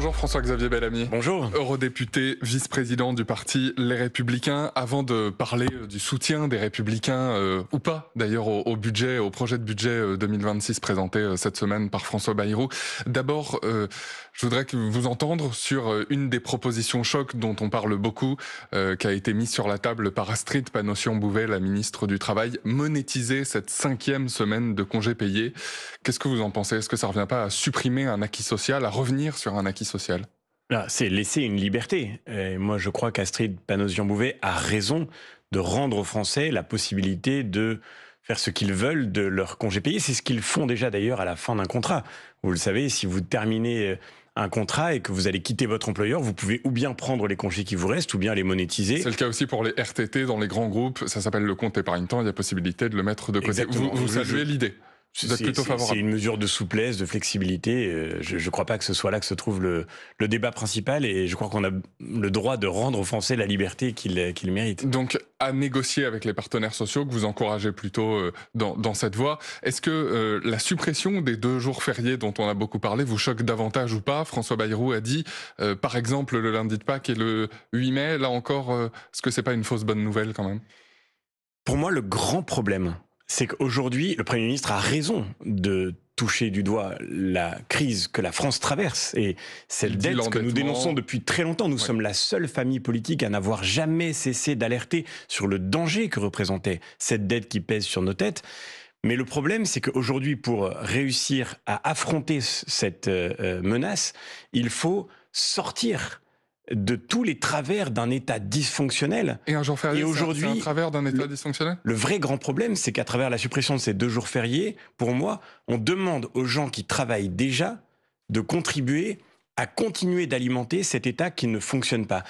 Bonjour François-Xavier Bellamy. Bonjour. Eurodéputé, vice-président du parti Les Républicains. Avant de parler du soutien des Républicains, ou pas d'ailleurs au budget, au projet de budget 2026 présenté cette semaine par François Bayrou, d'abord je voudrais vous entendre sur une des propositions choc dont on parle beaucoup, qui a été mise sur la table par Astrid Panosyan-Bouvet, la ministre du Travail, monétiser cette 5e semaine de congés payés. Qu'est-ce que vous en pensez? Est-ce que ça ne revient pas à supprimer un acquis social, à revenir sur un acquis social? Là, c'est laisser une liberté. Et moi, je crois qu'Astrid Panosyan-Bouvet a raison de rendre aux Français la possibilité de faire ce qu'ils veulent de leur congé payé. C'est ce qu'ils font déjà d'ailleurs à la fin d'un contrat. Vous le savez, si vous terminez un contrat et que vous allez quitter votre employeur, vous pouvez ou bien prendre les congés qui vous restent ou bien les monétiser. C'est le cas aussi pour les RTT dans les grands groupes. Ça s'appelle le compte épargne-temps. Il y a possibilité de le mettre de côté. Vous saluez l'idée? Vous êtes plutôt favorable? C'est une mesure de souplesse, de flexibilité. Je ne crois pas que ce soit là que se trouve le débat principal et je crois qu'on a le droit de rendre aux Français la liberté qu'ils méritent. Donc, à négocier avec les partenaires sociaux, que vous encouragez plutôt dans cette voie. Est-ce que la suppression des 2 jours fériés dont on a beaucoup parlé vous choque davantage ou pas? François Bayrou a dit, par exemple, le lundi de Pâques et le 8 mai. Là encore, est-ce que c'est pas une fausse bonne nouvelle quand même? Pour moi, le grand problème, c'est qu'aujourd'hui, le Premier ministre a raison de toucher du doigt la crise que la France traverse et cette dette que nous dénonçons depuis très longtemps. Nous sommes la seule famille politique à n'avoir jamais cessé d'alerter sur le danger que représentait cette dette qui pèse sur nos têtes. Mais le problème, c'est qu'aujourd'hui, pour réussir à affronter cette menace, il faut sortir de tous les travers d'un État dysfonctionnel. Et un jour férié, c'est un travers d'un État dysfonctionnel? Le vrai grand problème, c'est qu'à travers la suppression de ces 2 jours fériés, pour moi, on demande aux gens qui travaillent déjà de contribuer à continuer d'alimenter cet État qui ne fonctionne pas.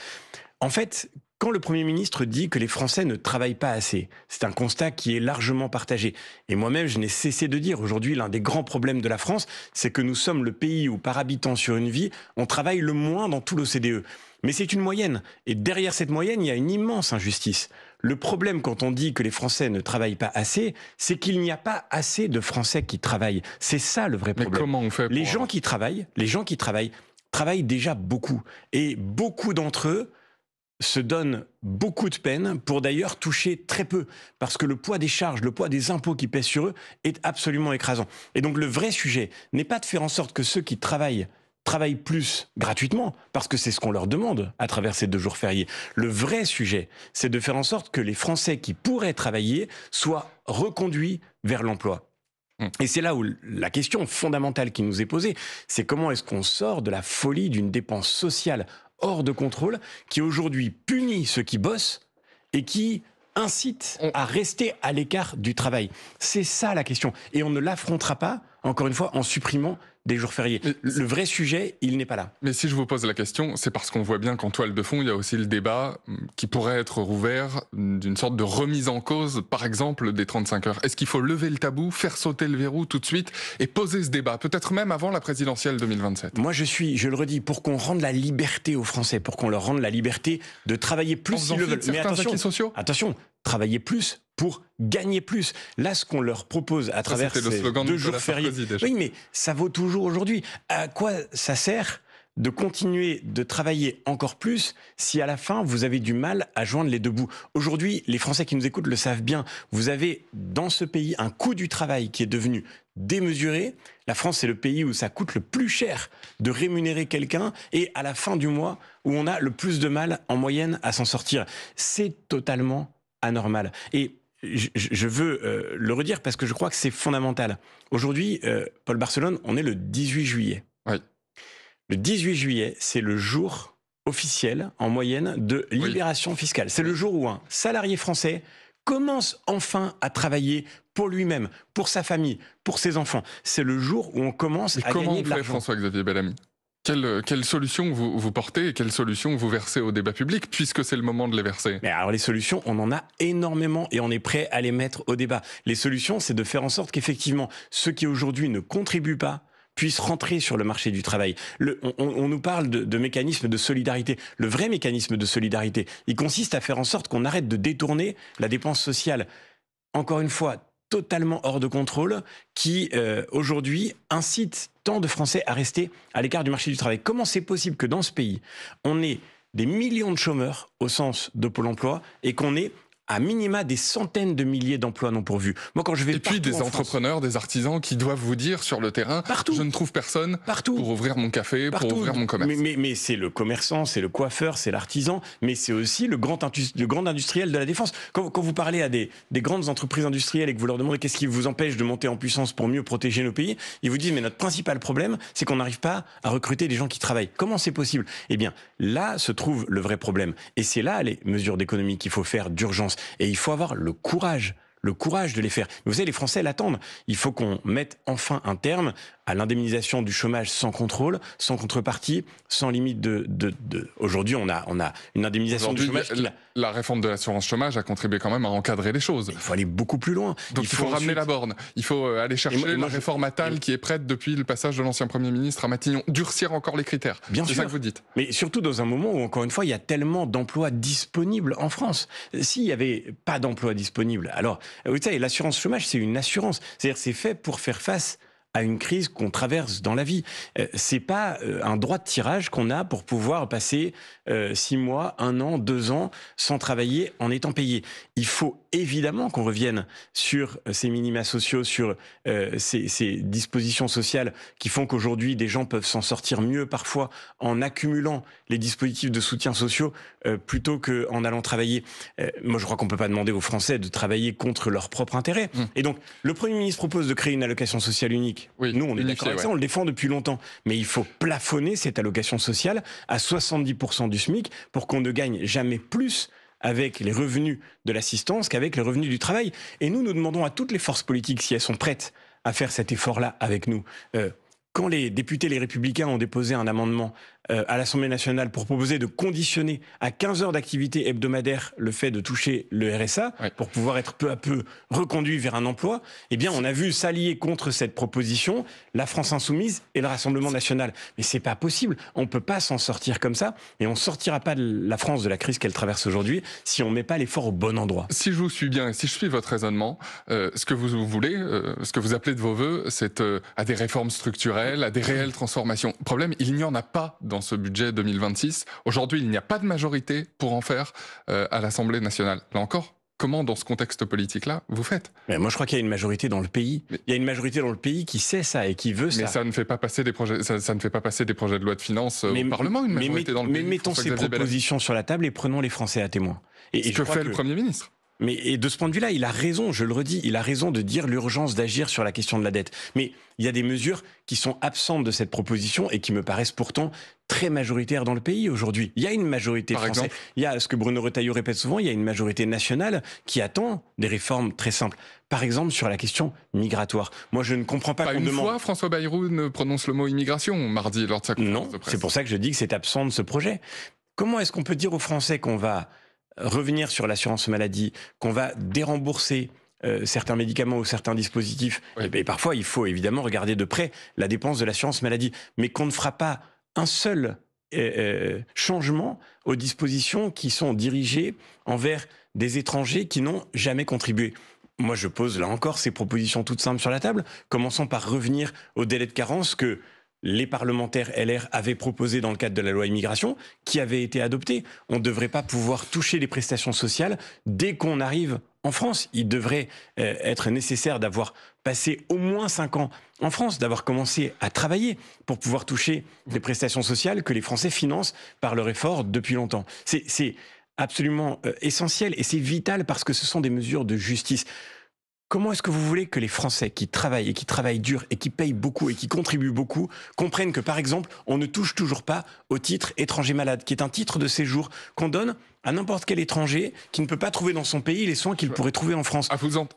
En fait, quand le Premier ministre dit que les Français ne travaillent pas assez, c'est un constat qui est largement partagé. Et moi-même, je n'ai cessé de dire, aujourd'hui, l'un des grands problèmes de la France, c'est que nous sommes le pays où, par habitant sur une vie, on travaille le moins dans tout l'OCDE. Mais c'est une moyenne. Et derrière cette moyenne, il y a une immense injustice. Le problème, quand on dit que les Français ne travaillent pas assez, c'est qu'il n'y a pas assez de Français qui travaillent. C'est ça le vrai problème. Mais comment on fait pour... Les gens qui travaillent déjà beaucoup. Et beaucoup d'entre eux se donnent beaucoup de peine pour d'ailleurs toucher très peu. Parce que le poids des charges, le poids des impôts qui pèsent sur eux est absolument écrasant. Et donc le vrai sujet n'est pas de faire en sorte que ceux qui travaillent plus gratuitement, parce que c'est ce qu'on leur demande à travers ces 2 jours fériés. Le vrai sujet, c'est de faire en sorte que les Français qui pourraient travailler soient reconduits vers l'emploi. Et c'est là où la question fondamentale qui nous est posée, c'est comment est-ce qu'on sort de la folie d'une dépense sociale hors de contrôle qui aujourd'hui punit ceux qui bossent et qui incite à rester à l'écart du travail. C'est ça la question. Et on ne l'affrontera pas, encore une fois, en supprimant des jours fériés. Le vrai sujet, il n'est pas là. Mais si je vous pose la question, c'est parce qu'on voit bien qu'en toile de fond, il y a aussi le débat qui pourrait être rouvert d'une sorte de remise en cause, par exemple, des 35 heures. Est-ce qu'il faut lever le tabou, faire sauter le verrou tout de suite et poser ce débat, peut-être même avant la présidentielle 2027? Moi, je le redis, pour qu'on rende la liberté aux Français, pour qu'on leur rende la liberté de travailler plus s'ils le veulent. Mais attention, travailler plus pour gagner plus. Là, ce qu'on leur propose à travers ces 2 jours fériés, oui, mais ça vaut toujours aujourd'hui. À quoi ça sert de continuer de travailler encore plus si à la fin, vous avez du mal à joindre les 2 bouts? Aujourd'hui, les Français qui nous écoutent le savent bien. Vous avez dans ce pays un coût du travail qui est devenu démesuré. La France, c'est le pays où ça coûte le plus cher de rémunérer quelqu'un et à la fin du mois, où on a le plus de mal en moyenne à s'en sortir. C'est totalement anormal. Et je veux le redire parce que je crois que c'est fondamental. Aujourd'hui, Paul Barcelone, on est le 18 juillet. Oui. Le 18 juillet, c'est le jour officiel, en moyenne, de libération fiscale. C'est le jour où un salarié français commence enfin à travailler pour lui-même, pour sa famille, pour ses enfants. C'est le jour où on commence à gagner de l'argent. François-Xavier Bellamy, quelle solution vous portez et quelle solution vous versez au débat public, puisque c'est le moment de les verser? Mais alors les solutions, on en a énormément et on est prêt à les mettre au débat. Les solutions, c'est de faire en sorte qu'effectivement, ceux qui aujourd'hui ne contribuent pas puissent rentrer sur le marché du travail. On nous parle de mécanismes de solidarité. Le vrai mécanisme de solidarité, il consiste à faire en sorte qu'on arrête de détourner la dépense sociale, encore une fois, totalement hors de contrôle qui, aujourd'hui, incite tant de Français à rester à l'écart du marché du travail. Comment c'est possible que dans ce pays, on ait des millions de chômeurs au sens de Pôle emploi et qu'on ait à minima des centaines de milliers d'emplois non pourvus. Moi, quand je vais et puis des entrepreneurs, des artisans qui doivent vous dire sur le terrain, je ne trouve personne pour ouvrir mon café, pour ouvrir mon commerce. Mais c'est le commerçant, c'est le coiffeur, c'est l'artisan, mais c'est aussi le grand industriel de la défense. Quand vous parlez à des grandes entreprises industrielles et que vous leur demandez qu'est-ce qui vous empêche de monter en puissance pour mieux protéger nos pays, ils vous disent mais notre principal problème, c'est qu'on n'arrive pas à recruter des gens qui travaillent. Comment c'est possible? Eh bien, là se trouve le vrai problème. Et c'est là les mesures d'économie qu'il faut faire d'urgence. Et il faut avoir le courage de les faire. Mais vous savez, les Français l'attendent. Il faut qu'on mette enfin un terme à l'indemnisation du chômage sans contrôle, sans contrepartie, sans limite Aujourd'hui, on a une indemnisation du chômage. La réforme de l'assurance chômage a contribué quand même à encadrer les choses. Il faut aller beaucoup plus loin. Donc il faut ramener la borne. Il faut aller chercher la réforme Attal qui est prête depuis le passage de l'ancien Premier ministre à Matignon. Durcir encore les critères. Bien sûr. C'est ça que vous dites. Mais surtout dans un moment où, encore une fois, il y a tellement d'emplois disponibles en France. S'il n'y avait pas d'emplois disponibles, alors, vous savez, l'assurance chômage, c'est une assurance. C'est-à-dire, c'est fait pour faire face à une crise qu'on traverse dans la vie. C'est pas un droit de tirage qu'on a pour pouvoir passer 6 mois, 1 an, 2 ans sans travailler en étant payé. Il faut évidemment qu'on revienne sur ces minima sociaux, sur ces dispositions sociales qui font qu'aujourd'hui des gens peuvent s'en sortir mieux parfois en accumulant les dispositifs de soutien sociaux plutôt qu'en allant travailler. Moi je crois qu'on peut pas demander aux Français de travailler contre leur propre intérêt. Et donc le Premier ministre propose de créer une allocation sociale unique. Oui, nous, on est d'accord avec ça, on le défend depuis longtemps. Mais il faut plafonner cette allocation sociale à 70% du SMIC pour qu'on ne gagne jamais plus avec les revenus de l'assistance qu'avec les revenus du travail. Et nous demandons à toutes les forces politiques, si elles sont prêtes à faire cet effort-là avec nous, quand les députés, les Républicains, ont déposé un amendement à l'Assemblée nationale pour proposer de conditionner à 15 heures d'activité hebdomadaire le fait de toucher le RSA, pour pouvoir être peu à peu reconduit vers un emploi, eh bien, on a vu s'allier contre cette proposition la France Insoumise et le Rassemblement national. Mais c'est pas possible. On peut pas s'en sortir comme ça, et on sortira pas de la France de la crise qu'elle traverse aujourd'hui si on met pas l'effort au bon endroit. Si je vous suis bien et si je suis votre raisonnement, ce que vous voulez, ce que vous appelez de vos voeux, c'est à des réformes structurelles, à des réelles transformations. Le problème, il n'y en a pas dans ce budget 2026. Aujourd'hui, il n'y a pas de majorité pour en faire à l'Assemblée nationale. Là encore, comment, dans ce contexte politique-là, vous faites? Mais moi, je crois qu'il y a une majorité dans le pays. Il y a une majorité dans le pays qui sait ça et qui veut ça. Mais ça ne fait pas passer des projets, ça ne fait pas passer des projets de loi de finances au Parlement, une majorité dans le pays. Mais mettons ces propositions sur la table et prenons les Français à témoin. Et ce que fait le Premier ministre. Et de ce point de vue-là, il a raison, je le redis, il a raison de dire l'urgence d'agir sur la question de la dette. Mais il y a des mesures qui sont absentes de cette proposition et qui me paraissent pourtant très majoritaires dans le pays aujourd'hui. Il y a une majorité française. Il y a ce que Bruno Retailleau répète souvent, il y a une majorité nationale qui attend des réformes très simples. Par exemple, sur la question migratoire. Moi, je ne comprends pas qu'on demande... Une fois, François Bayrou ne prononce le mot immigration mardi lors de sa conférence de presse. C'est pour ça que je dis que c'est absent de ce projet. Comment est-ce qu'on peut dire aux Français qu'on va revenir sur l'assurance maladie, qu'on va dérembourser certains médicaments ou certains dispositifs, et parfois il faut évidemment regarder de près la dépense de l'assurance maladie, mais qu'on ne fera pas un seul changement aux dispositions qui sont dirigées envers des étrangers qui n'ont jamais contribué. Moi je pose là encore ces propositions toutes simples sur la table, commençons par revenir au délai de carence que les parlementaires LR avaient proposé dans le cadre de la loi immigration, qui avait été adoptée. On ne devrait pas pouvoir toucher les prestations sociales dès qu'on arrive en France. Il devrait être nécessaire d'avoir passé au moins 5 ans en France, d'avoir commencé à travailler pour pouvoir toucher les prestations sociales que les Français financent par leur effort depuis longtemps. C'est absolument essentiel et c'est vital parce que ce sont des mesures de justice. Comment est-ce que vous voulez que les Français qui travaillent dur et qui payent beaucoup et qui contribuent beaucoup comprennent que, par exemple, on ne touche toujours pas au titre étranger malade, qui est un titre de séjour qu'on donne à n'importe quel étranger qui ne peut pas trouver dans son pays les soins qu'il pourrait trouver en France.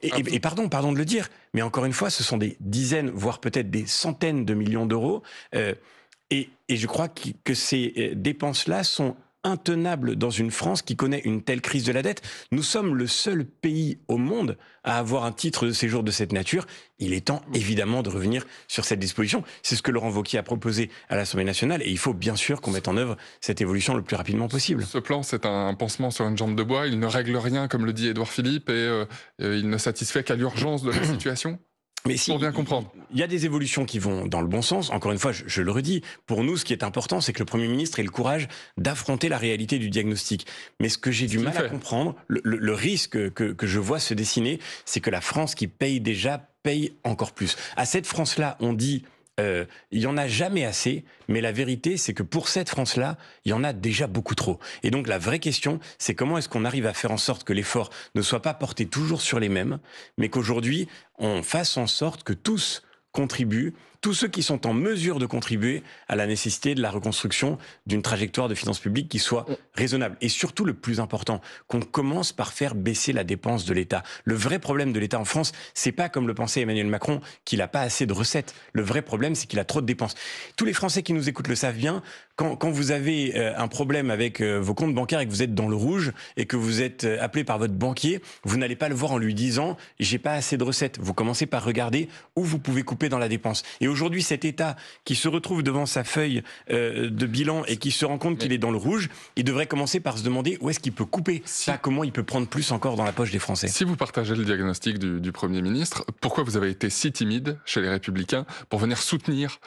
Et pardon de le dire, mais encore une fois, ce sont des dizaines, voire peut-être des centaines de millions d'euros. Et je crois que ces dépenses-là sont intenable dans une France qui connaît une telle crise de la dette. Nous sommes le seul pays au monde à avoir un titre de séjour de cette nature. Il est temps, évidemment, de revenir sur cette disposition. C'est ce que Laurent Wauquiez a proposé à l'Assemblée nationale et il faut bien sûr qu'on mette en œuvre cette évolution le plus rapidement possible. Ce plan, c'est un pansement sur une jambe de bois. Il ne règle rien, comme le dit Édouard Philippe, et il ne satisfait qu'à l'urgence de la situation. Mais si, pour bien comprendre. Il y a des évolutions qui vont dans le bon sens. Encore une fois, je le redis, pour nous, ce qui est important, c'est que le Premier ministre ait le courage d'affronter la réalité du diagnostic. Mais ce que j'ai du mal à comprendre, le risque que je vois se dessiner, c'est que la France qui paye déjà paye encore plus. À cette France-là, on dit... il n'y en a jamais assez, mais la vérité, c'est que pour cette France-là, il y en a déjà beaucoup trop. Et donc la vraie question, c'est comment est-ce qu'on arrive à faire en sorte que l'effort ne soit pas porté toujours sur les mêmes, mais qu'aujourd'hui, on fasse en sorte que tous contribuent, tous ceux qui sont en mesure de contribuer à la nécessité de la reconstruction d'une trajectoire de finances publiques qui soit raisonnable. Et surtout, le plus important, qu'on commence par faire baisser la dépense de l'État. Le vrai problème de l'État en France, c'est pas comme le pensait Emmanuel Macron, qu'il n'a pas assez de recettes. Le vrai problème, c'est qu'il a trop de dépenses. Tous les Français qui nous écoutent le savent bien. Quand vous avez un problème avec vos comptes bancaires et que vous êtes dans le rouge et que vous êtes appelé par votre banquier, vous n'allez pas le voir en lui disant « j'ai pas assez de recettes ». Vous commencez par regarder où vous pouvez couper dans la dépense. Et aujourd'hui, cet État qui se retrouve devant sa feuille de bilan et qui se rend compte qu'il est dans le rouge, il devrait commencer par se demander où est-ce qu'il peut couper, pas comment il peut prendre plus encore dans la poche des Français. Si vous partagez le diagnostic du Premier ministre, pourquoi vous avez été si timide chez les Républicains pour venir soutenir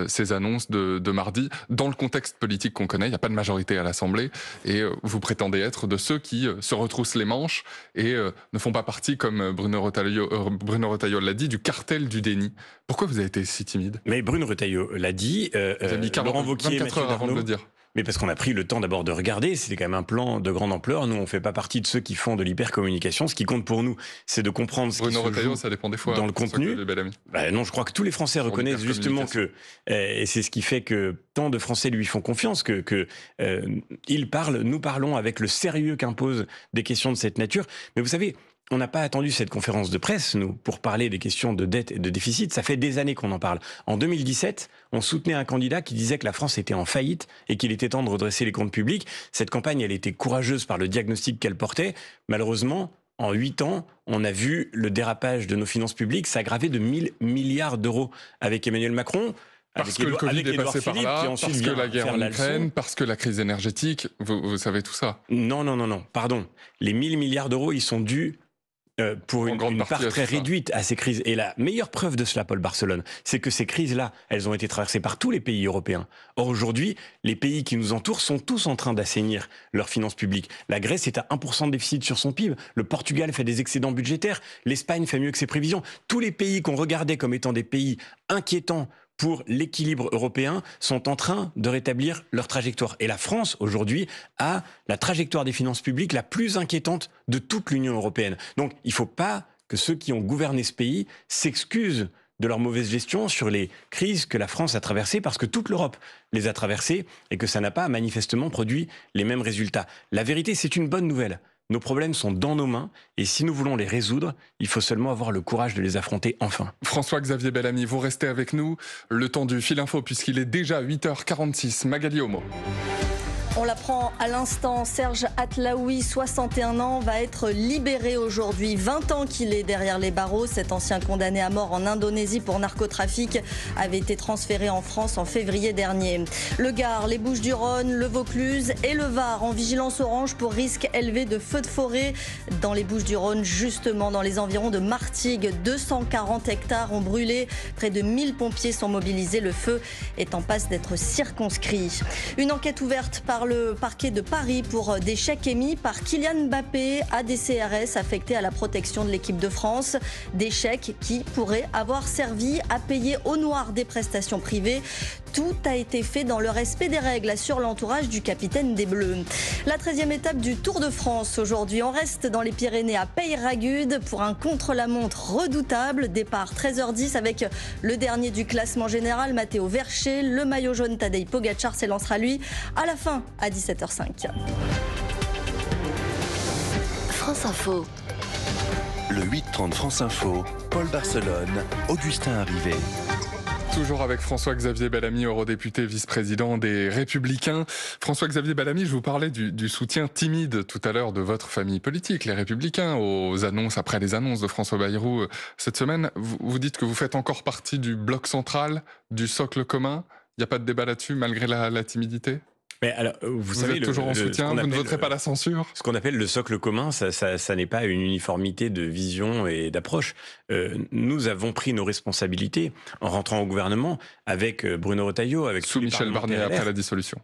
ces annonces de mardi dans le contexte politique qu'on connaît? Il n'y a pas de majorité à l'Assemblée et vous prétendez être de ceux qui se retroussent les manches et ne font pas partie, comme Bruno Retailleau l'a dit, du cartel du déni. Pourquoi vous avez été si timide? Mais Bruno Retailleau l'a dit, Laurent Wauquiez, 24 heures avant de le dire. Mais parce qu'on a pris le temps d'abord de regarder, c'était quand même un plan de grande ampleur. Nous, on fait pas partie de ceux qui font de l'hypercommunication. Ce qui compte pour nous, c'est de comprendre ce qui se joue ça dépend des fois, dans le contenu. Non, je crois que tous les Français reconnaissent justement que, et c'est ce qui fait que tant de Français lui font confiance, il parle, nous parlons avec le sérieux qu'impose des questions de cette nature. Mais vous savez, on n'a pas attendu cette conférence de presse, nous, pour parler des questions de dette et de déficit. Ça fait des années qu'on en parle. En 2017, on soutenait un candidat qui disait que la France était en faillite et qu'il était temps de redresser les comptes publics. Cette campagne, elle était courageuse par le diagnostic qu'elle portait. Malheureusement, en 8 ans, on a vu le dérapage de nos finances publiques s'aggraver de 1000 milliards d'euros avec Emmanuel Macron. Parce que le Covid est passé par là, parce que la guerre en Ukraine, parce que la crise énergétique, vous savez tout ça. Non, pardon. Les 1000 milliards d'euros, ils sont dus pour une part très réduite à ces crises. Et la meilleure preuve de cela, Paul Barcelone, c'est que ces crises-là, elles ont été traversées par tous les pays européens. Or, aujourd'hui, les pays qui nous entourent sont tous en train d'assainir leurs finances publiques. La Grèce est à 1% de déficit sur son PIB. Le Portugal fait des excédents budgétaires. L'Espagne fait mieux que ses prévisions. Tous les pays qu'on regardait comme étant des pays inquiétants pour l'équilibre européen sont en train de rétablir leur trajectoire. Et la France, aujourd'hui, a la trajectoire des finances publiques la plus inquiétante de toute l'Union européenne. Donc, il ne faut pas que ceux qui ont gouverné ce pays s'excusent de leur mauvaise gestion sur les crises que la France a traversées, parce que toute l'Europe les a traversées et que ça n'a pas manifestement produit les mêmes résultats. La vérité, c'est une bonne nouvelle. Nos problèmes sont dans nos mains et si nous voulons les résoudre, il faut seulement avoir le courage de les affronter enfin. François-Xavier Bellamy, vous restez avec nous le temps du fil info puisqu'il est déjà 8h46. Magali Homo. On l'apprend à l'instant, Serge Atlaoui, 61 ans, va être libéré aujourd'hui. 20 ans qu'il est derrière les barreaux. Cet ancien condamné à mort en Indonésie pour narcotrafic avait été transféré en France en février dernier. Le Gard, les Bouches-du-Rhône, le Vaucluse et le Var en vigilance orange pour risque élevé de feux de forêt. Dans les Bouches-du-Rhône, justement dans les environs de Martigues, 240 hectares ont brûlé. Près de 1000 pompiers sont mobilisés. Le feu est en passe d'être circonscrit. Une enquête ouverte par le parquet de Paris pour des chèques émis par Kylian Mbappé à des CRS affectés à la protection de l'équipe de France. Des chèques qui pourraient avoir servi à payer au noir des prestations privées. Tout a été fait dans le respect des règles, assure l'entourage du capitaine des Bleus. La 13e étape du Tour de France. Aujourd'hui, on reste dans les Pyrénées à Peyragudes pour un contre-la-montre redoutable. Départ 13h10 avec le dernier du classement général, Matteo Verchet. Le maillot jaune Tadej Pogacar s'élancera lui à la fin à 17h05. France Info. Le 8-30 France Info, Paul Barcelone, Augustin Arrivé. Toujours avec François-Xavier Bellamy, eurodéputé vice-président des Républicains. François-Xavier Bellamy, je vous parlais du soutien timide tout à l'heure de votre famille politique, les Républicains, aux annonces, après les annonces de François Bayrou cette semaine. Vous dites que vous faites encore partie du bloc central, du socle commun. Il n'y a pas de débat là-dessus, malgré la timidité? Mais alors, vous savez, êtes toujours en soutien, vous ne voterez pas la censure? Ce qu'on appelle le socle commun, ça n'est pas une uniformité de vision et d'approche. Nous avons pris nos responsabilités en rentrant au gouvernement avec Bruno Retailleau, avec sous Michel Barnier après la dissolution.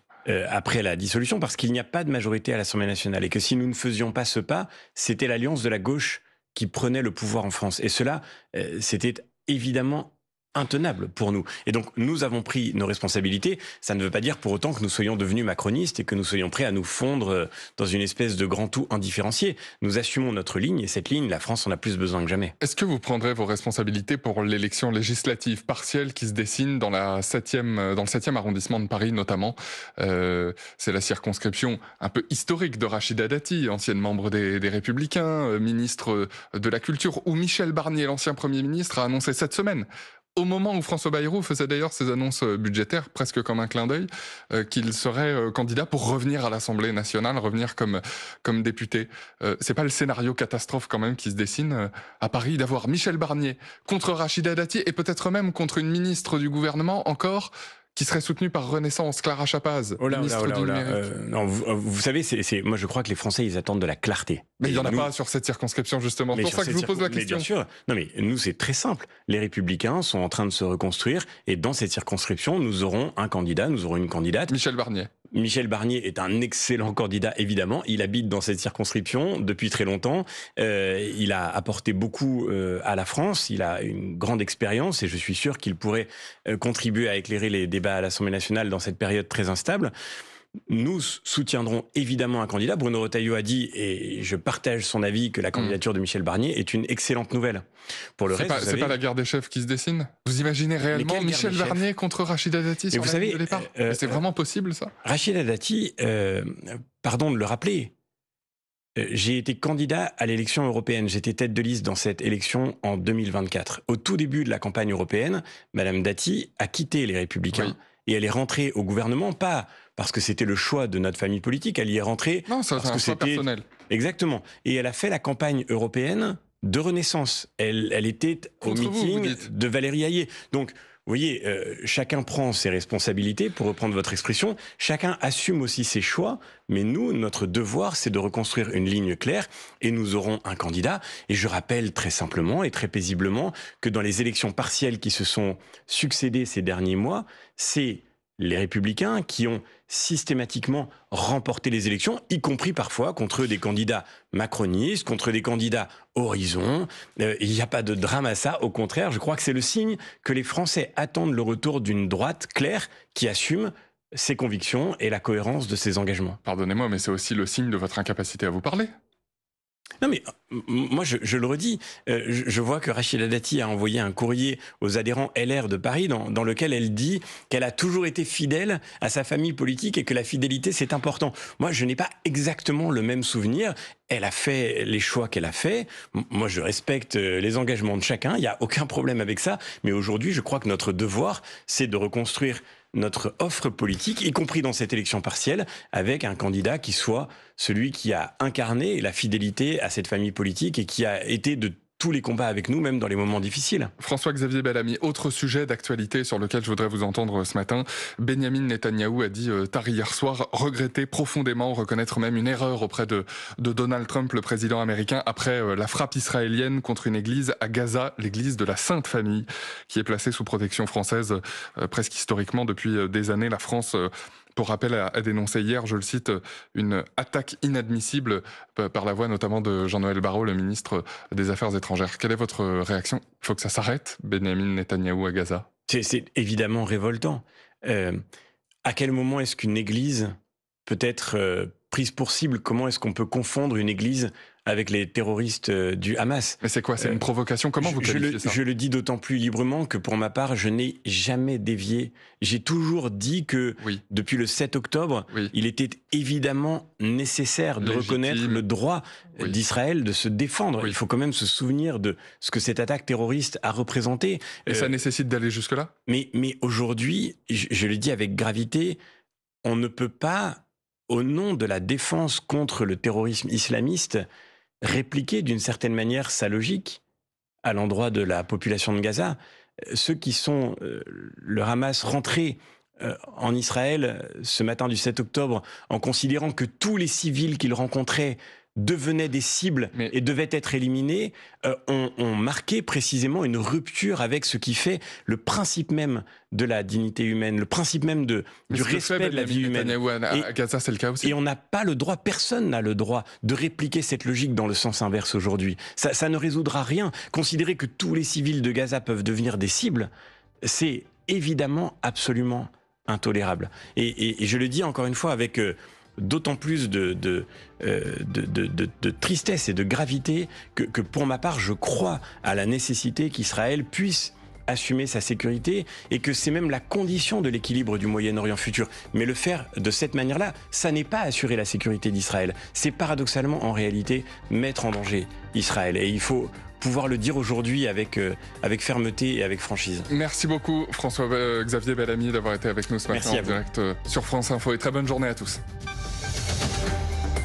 Après la dissolution, parce qu'il n'y a pas de majorité à l'Assemblée nationale et que si nous ne faisions pas ce pas, c'était l'alliance de la gauche qui prenait le pouvoir en France. Et cela, c'était évidemment intenable pour nous. Et donc, nous avons pris nos responsabilités. Ça ne veut pas dire pour autant que nous soyons devenus macronistes et que nous soyons prêts à nous fondre dans une espèce de grand tout indifférencié. Nous assumons notre ligne et cette ligne, la France en a plus besoin que jamais. Est-ce que vous prendrez vos responsabilités pour l'élection législative partielle qui se dessine dans le 7e arrondissement de Paris notamment? C'est la circonscription un peu historique de Rachida Dati, ancienne membre des Républicains, ministre de la Culture, où Michel Barnier, l'ancien Premier ministre, a annoncé cette semaine, au moment où François Bayrou faisait d'ailleurs ses annonces budgétaires, presque comme un clin d'œil, qu'il serait candidat pour revenir à l'Assemblée nationale, revenir comme député. C'est pas le scénario catastrophe quand même qui se dessine à Paris, d'avoir Michel Barnier contre Rachida Dati et peut-être même contre une ministre du gouvernement encore, qui serait soutenue par Renaissance, Clara Chapaz, ministre du numérique. Non, vous savez, moi je crois que les Français, ils attendent de la clarté. Mais il n'y en a pas sur cette circonscription, justement. C'est pour ça que je vous pose la question. Mais bien sûr. Non, mais nous, c'est très simple. Les Républicains sont en train de se reconstruire et dans cette circonscription, nous aurons un candidat, nous aurons une candidate. Michel Barnier. Michel Barnier est un excellent candidat, évidemment. Il habite dans cette circonscription depuis très longtemps. Il a apporté beaucoup à la France. Il a une grande expérience et je suis sûr qu'il pourrait contribuer à éclairer les débats à l'Assemblée nationale dans cette période très instable. Nous soutiendrons évidemment un candidat. Bruno Retailleau a dit, et je partage son avis, que la candidature de Michel Barnier est une excellente nouvelle. Pour le reste, c'est pas la guerre des chefs qui se dessine? Vous imaginez réellement Michel Barnier contre Rachida Dati sur la ligne de départ? C'est vraiment possible, ça? Rachida Dati, pardon de le rappeler, j'ai été candidat à l'élection européenne. J'étais tête de liste dans cette élection en 2024. Au tout début de la campagne européenne, Madame Dati a quitté les Républicains. Oui. Et elle est rentrée au gouvernement, pas parce que c'était le choix de notre famille politique, elle y est rentrée parce que c'était personnel. Exactement. Et elle a fait la campagne européenne de Renaissance. Elle était au meeting de Valérie Hayé. Donc, vous voyez, chacun prend ses responsabilités, pour reprendre votre expression. Chacun assume aussi ses choix. Mais nous, notre devoir, c'est de reconstruire une ligne claire et nous aurons un candidat. Et je rappelle très simplement et très paisiblement que dans les élections partielles qui se sont succédées ces derniers mois, c'est les Républicains qui ont systématiquement remporté les élections, y compris parfois contre des candidats macronistes, contre des candidats Horizon. Il n'y a pas de drame à ça. Au contraire, je crois que c'est le signe que les Français attendent le retour d'une droite claire qui assume ses convictions et la cohérence de ses engagements. Pardonnez-moi, mais c'est aussi le signe de votre incapacité à vous parler. Non mais moi je le redis, je vois que Rachida Dati a envoyé un courrier aux adhérents LR de Paris dans lequel elle dit qu'elle a toujours été fidèle à sa famille politique et que la fidélité c'est important. Moi je n'ai pas exactement le même souvenir. Elle a fait les choix qu'elle a fait. Moi je respecte les engagements de chacun, il n'y a aucun problème avec ça. Mais aujourd'hui je crois que notre devoir c'est de reconstruire notre offre politique, y compris dans cette élection partielle, avec un candidat qui soit celui qui a incarné la fidélité à cette famille politique et qui a été de tous les combats avec nous, même dans les moments difficiles. François-Xavier Bellamy, autre sujet d'actualité sur lequel je voudrais vous entendre ce matin. Benyamin Netanyahou a dit tard hier soir regretter profondément, reconnaître même une erreur auprès de Donald Trump, le président américain, après la frappe israélienne contre une église à Gaza, l'église de la Sainte Famille, qui est placée sous protection française presque historiquement depuis des années. La France... pour rappel, a dénoncé hier, je le cite, une attaque inadmissible par la voix notamment de Jean-Noël Barrot, le ministre des Affaires étrangères. Quelle est votre réaction? Il faut que ça s'arrête, Benyamin Netanyahou à Gaza? C'est évidemment révoltant. À quel moment est-ce qu'une église peut être prise pour cible? Comment est-ce qu'on peut confondre une église avec les terroristes du Hamas. Mais c'est quoi? C'est une provocation? Comment vous qualifiez ça? Je le dis d'autant plus librement que pour ma part, je n'ai jamais dévié. J'ai toujours dit que depuis le 7 octobre, il était évidemment nécessaire de reconnaître le droit d'Israël de se défendre. Il faut quand même se souvenir de ce que cette attaque terroriste a représenté. Et ça nécessite d'aller jusque-là? Mais aujourd'hui, je le dis avec gravité, on ne peut pas, au nom de la défense contre le terrorisme islamiste, répliquer d'une certaine manière sa logique à l'endroit de la population de Gaza. Ceux qui sont le Hamas rentrés en Israël ce matin du 7 octobre en considérant que tous les civils qu'ils rencontraient devenaient des cibles et devaient être éliminés, ont marqué précisément une rupture avec ce qui fait le principe même de la dignité humaine, le principe même du respect de la vie humaine. À Gaza, c'est le cas aussi. Et on n'a pas le droit, personne n'a le droit de répliquer cette logique dans le sens inverse aujourd'hui. Ça ne résoudra rien. Considérer que tous les civils de Gaza peuvent devenir des cibles, c'est évidemment absolument intolérable. Et je le dis encore une fois avec d'autant plus de tristesse et de gravité que pour ma part, je crois à la nécessité qu'Israël puisse assumer sa sécurité et que c'est même la condition de l'équilibre du Moyen-Orient futur. Mais le faire de cette manière-là, ça n'est pas assurer la sécurité d'Israël. C'est paradoxalement, en réalité, mettre en danger Israël. Et il faut pouvoir le dire aujourd'hui avec fermeté et avec franchise. Merci beaucoup François-Xavier Bellamy d'avoir été avec nous ce matin en direct sur France Info et très bonne journée à tous.